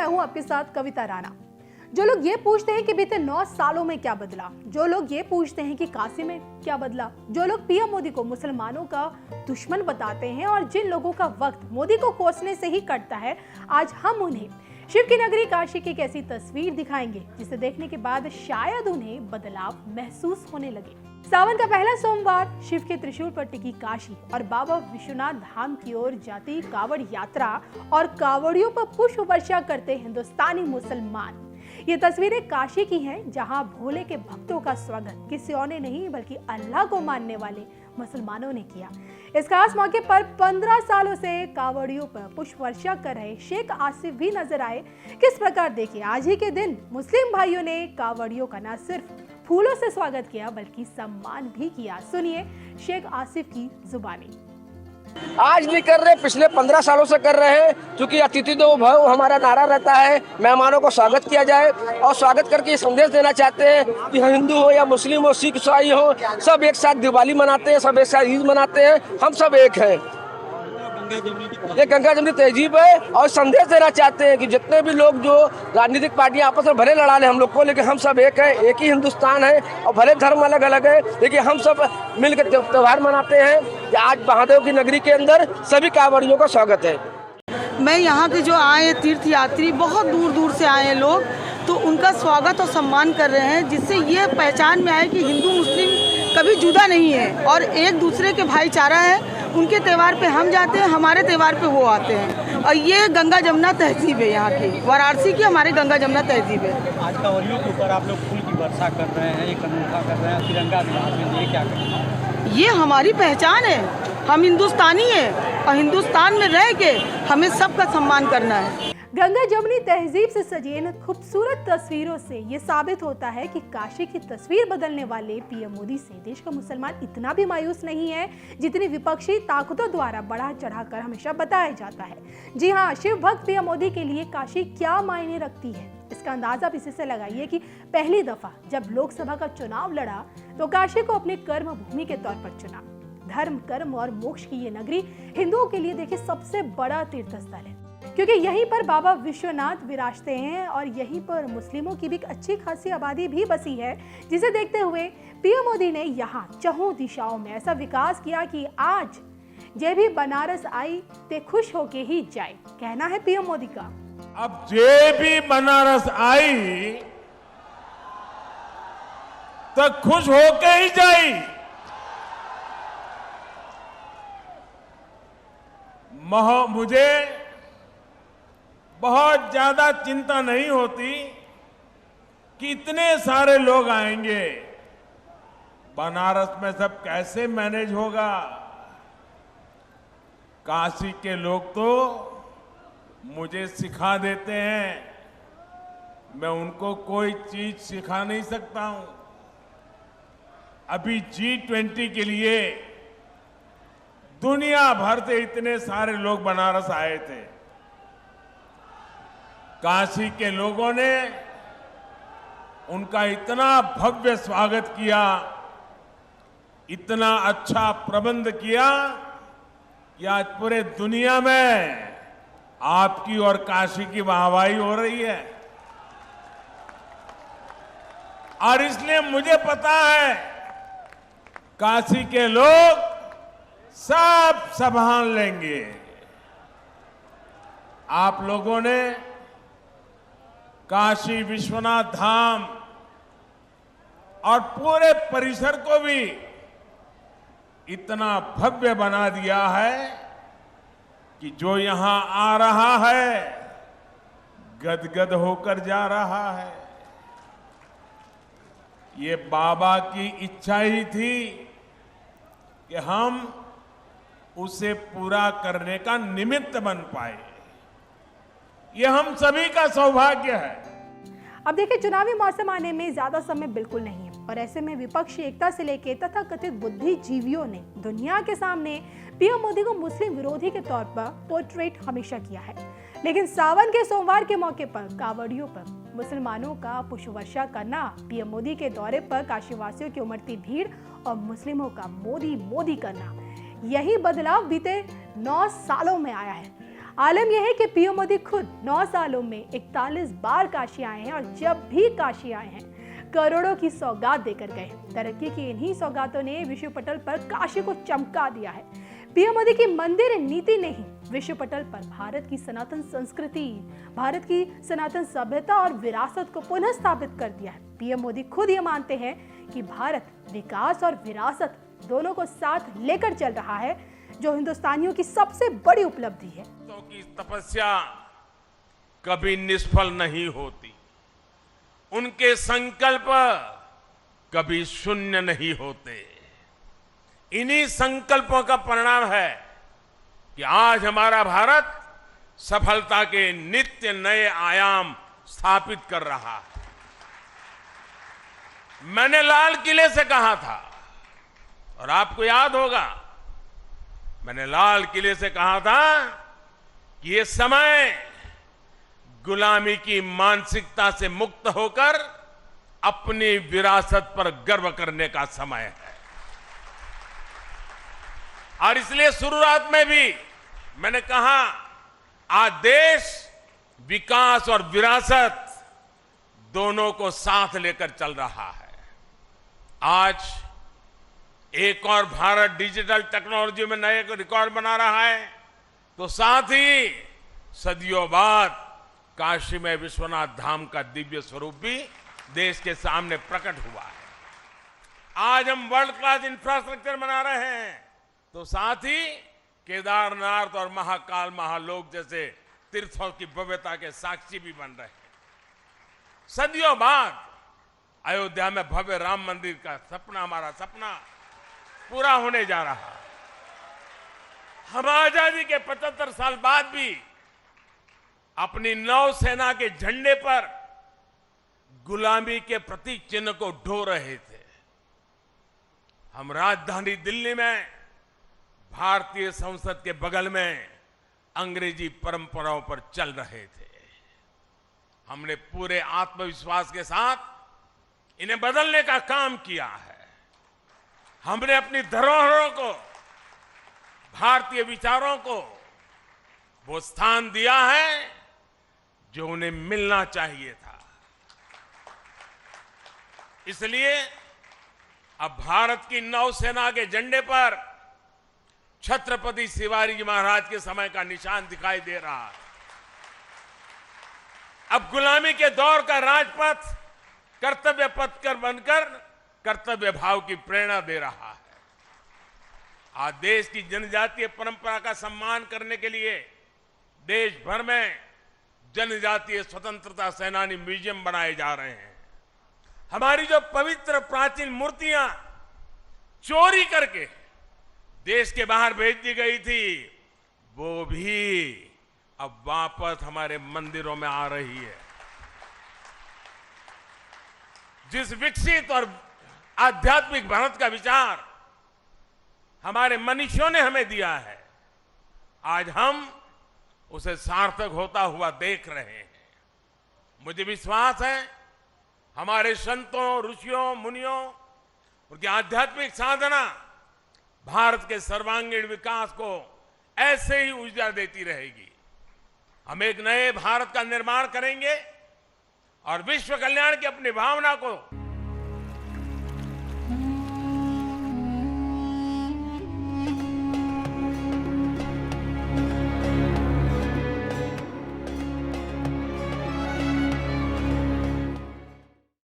मैं हूं आपके साथ कविता राणा। जो लोग ये पूछते हैं कि बीते 9 सालों में क्या बदला, जो लोग ये पूछते हैं कि काशी में क्या बदला, जो लोग पीएम मोदी को मुसलमानों का दुश्मन बताते हैं और जिन लोगों का वक्त मोदी को कोसने से ही कटता है, आज हम उन्हें शिव की नगरी काशी की एक ऐसी तस्वीर दिखाएंगे जिसे देखने के बाद शायद उन्हें बदलाव महसूस होने लगे। सावन का पहला सोमवार शिव के त्रिशूल पर टिकी काशी और बाबा विश्वनाथ धाम की ओर जाती कावड़ यात्रा और कावड़ियों पर पुष्प वर्षा करते हिंदुस्तानी मुसलमान। ये तस्वीरें काशी की हैं, जहां भोले के भक्तों का स्वागत किसी और ने नहीं बल्कि अल्लाह को मानने वाले मुसलमानों ने किया। इस खास मौके पर 15 सालों से कावड़ियों पर पुष्प वर्षा कर रहे शेख आसिफ भी नजर आए। किस प्रकार देखिए आज ही के दिन मुस्लिम भाइयों ने कावड़ियों का न सिर्फ फूलों से स्वागत किया बल्कि सम्मान भी किया। सुनिए शेख आसिफ की जुबानी। आज नहीं कर रहे, पिछले 15 सालों से कर रहे हैं, क्योंकि अतिथि देवो भव हमारा नारा रहता है। मेहमानों को स्वागत किया जाए और स्वागत करके ये संदेश देना चाहते हैं कि हिंदू हो या मुस्लिम हो, सिख ईसाई हो, सब एक साथ दिवाली मनाते हैं, सब एक साथ ईद मनाते हैं, हम सब एक हैं। ये गंगा जमुनी तहजीब है और संदेश देना चाहते हैं कि जितने भी लोग जो राजनीतिक पार्टियां आपस में भले लड़ा ले हम लोग को, लेकिन हम सब एक हैं, एक ही हिंदुस्तान है और भले धर्म अलग अलग है, लेकिन हम सब मिलकर त्योहार मनाते हैं। आज महादेव की नगरी के अंदर सभी कांवड़ियों का स्वागत है। मैं यहाँ के जो आए तीर्थ यात्री बहुत दूर दूर से आए हैं लोग, तो उनका स्वागत और सम्मान कर रहे हैं, जिससे ये पहचान में आए कि हिंदू मुस्लिम कभी जुदा नहीं है और एक दूसरे के भाईचारा है। उनके त्यौहार पे हम जाते हैं, हमारे त्यौहार पे वो आते हैं और ये गंगा जमुना तहजीब है यहाँ की, वाराणसी की हमारे गंगा जमुना तहजीब है। आज कांवड़ियों के ऊपर आप लोग फूल की वर्षा कर रहे हैं, एक अनोखा कर रहे हैं, तिरंगा दिवस में ये क्या कर रहे हैं? ये हमारी पहचान है, हम हिंदुस्तानी हैं और हिंदुस्तान में रह के हमें सबका सम्मान करना है। गंगा जमुनी तहजीब से सजी इन खूबसूरत तस्वीरों से ये साबित होता है कि काशी की तस्वीर बदलने वाले पीएम मोदी से देश का मुसलमान इतना भी मायूस नहीं है जितनी विपक्षी ताकतों द्वारा बढ़ा चढ़ाकर हमेशा बताया जाता है। जी हाँ, शिव भक्त पीएम मोदी के लिए काशी क्या मायने रखती है, इसका अंदाजा आप इसी से लगाइए कि पहली दफा जब लोकसभा का चुनाव लड़ा तो काशी को अपनी कर्म भूमि के तौर पर चुना। धर्म, कर्म और मोक्ष की ये नगरी हिंदुओं के लिए देखिए सबसे बड़ा तीर्थ स्थल है, क्योंकि यहीं पर बाबा विश्वनाथ विराजते हैं और यहीं पर मुस्लिमों की भी एक अच्छी खासी आबादी भी बसी है, जिसे देखते हुए पीएम मोदी ने यहाँ चहुं दिशाओं में ऐसा विकास किया कि आज जे भी बनारस आई ते खुश होके ही जाए, कहना है पीएम मोदी का। अब जे भी बनारस आई तो खुश होके ही जाई। मुझे बहुत ज्यादा चिंता नहीं होती कि इतने सारे लोग आएंगे, बनारस में सब कैसे मैनेज होगा। काशी के लोग तो मुझे सिखा देते हैं, मैं उनको कोई चीज सिखा नहीं सकता हूं। अभी G20 के लिए दुनिया भर से इतने सारे लोग बनारस आए थे। काशी के लोगों ने उनका इतना भव्य स्वागत किया, इतना अच्छा प्रबंध किया कि आज पूरे दुनिया में आपकी और काशी की वाहवाही हो रही है। और इसलिए मुझे पता है काशी के लोग सब संभाल लेंगे। आप लोगों ने काशी विश्वनाथ धाम और पूरे परिसर को भी इतना भव्य बना दिया है कि जो यहां आ रहा है गदगद होकर जा रहा है। ये बाबा की इच्छा ही थी कि हम उसे पूरा करने का निमित्त बन पाए। ये हम सभी का सौभाग्य है। अब देखिए, चुनावी मौसम आने में ज्यादा समय बिल्कुल नहीं है और ऐसे में विपक्षी एकता से लेकर तथा कथित बुद्धिजीवियों ने दुनिया के सामने पीएम मोदी को मुस्लिम विरोधी के तौर पर पोर्ट्रेट हमेशा किया है। लेकिन सावन के सोमवार के मौके पर कावड़ियों पर मुसलमानों का पुष्प वर्षा करना, पीएम मोदी के दौरे पर काशीवासियों की उमड़ती भीड़ और मुस्लिमों का मोदी मोदी करना, यही बदलाव बीते 9 सालों में आया है। आलम यह है कि पीएम मोदी खुद 9 सालों में 41 बार काशी आए हैं और जब भी काशी आए हैं करोड़ों की सौगात देकर गए हैं। तरक्की की इन्हीं सौगातों ने विश्व पटल पर काशी को चमका दिया है। पीएम मोदी की मंदिर नीति ने ही विश्व पटल पर भारत की सनातन संस्कृति, भारत की सनातन सभ्यता और विरासत को पुनः स्थापित कर दिया है। पीएम मोदी खुद ये मानते हैं कि भारत विकास और विरासत दोनों को साथ लेकर चल रहा है, जो हिंदुस्तानियों की सबसे बड़ी उपलब्धि है। की तपस्या कभी निष्फल नहीं होती, उनके संकल्प कभी शून्य नहीं होते। इन्हीं संकल्पों का परिणाम है कि आज हमारा भारत सफलता के नित्य नए आयाम स्थापित कर रहा है। मैंने लाल किले से कहा था, और आपको याद होगा, मैंने लाल किले से कहा था कि ये समय गुलामी की मानसिकता से मुक्त होकर अपनी विरासत पर गर्व करने का समय है। और इसलिए शुरुआत में भी मैंने कहा, आज देश विकास और विरासत दोनों को साथ लेकर चल रहा है। आज एक और भारत डिजिटल टेक्नोलॉजी में नए रिकॉर्ड बना रहा है, तो साथ ही सदियों बाद काशी में विश्वनाथ धाम का दिव्य स्वरूप भी देश के सामने प्रकट हुआ है। आज हम वर्ल्ड क्लास इंफ्रास्ट्रक्चर बना रहे हैं, तो साथ ही केदारनाथ और महाकाल महालोक जैसे तीर्थों की भव्यता के साक्षी भी बन रहे हैं। सदियों बाद अयोध्या में भव्य राम मंदिर का सपना, हमारा सपना पूरा होने जा रहा है। हम आजादी के 75 साल बाद भी अपनी नौसेना के झंडे पर गुलामी के प्रतीक चिन्ह को ढो रहे थे। हम राजधानी दिल्ली में भारतीय संसद के बगल में अंग्रेजी परंपराओं पर चल रहे थे। हमने पूरे आत्मविश्वास के साथ इन्हें बदलने का काम किया है। हमने अपनी धरोहरों को, भारतीय विचारों को वो स्थान दिया है जो उन्हें मिलना चाहिए था। इसलिए अब भारत की नौसेना के झंडे पर छत्रपति शिवाजी महाराज के समय का निशान दिखाई दे रहा है। अब गुलामी के दौर का राजपथ कर्तव्य पथ कर बनकर कर्तव्य भाव की प्रेरणा दे रहा है। आज देश की जनजातीय परंपरा का सम्मान करने के लिए देश भर में जनजातीय स्वतंत्रता सेनानी म्यूजियम बनाए जा रहे हैं। हमारी जो पवित्र प्राचीन मूर्तियां चोरी करके देश के बाहर भेज दी गई थी, वो भी अब वापस हमारे मंदिरों में आ रही है। जिस विकसित और आध्यात्मिक भारत का विचार हमारे मनीषियों ने हमें दिया है, आज हम उसे सार्थक होता हुआ देख रहे हैं। मुझे विश्वास है हमारे संतों, ऋषियों, मुनियों, उनकी आध्यात्मिक साधना भारत के सर्वांगीण विकास को ऐसे ही ऊर्जा देती रहेगी। हम एक नए भारत का निर्माण करेंगे और विश्व कल्याण की अपनी भावना को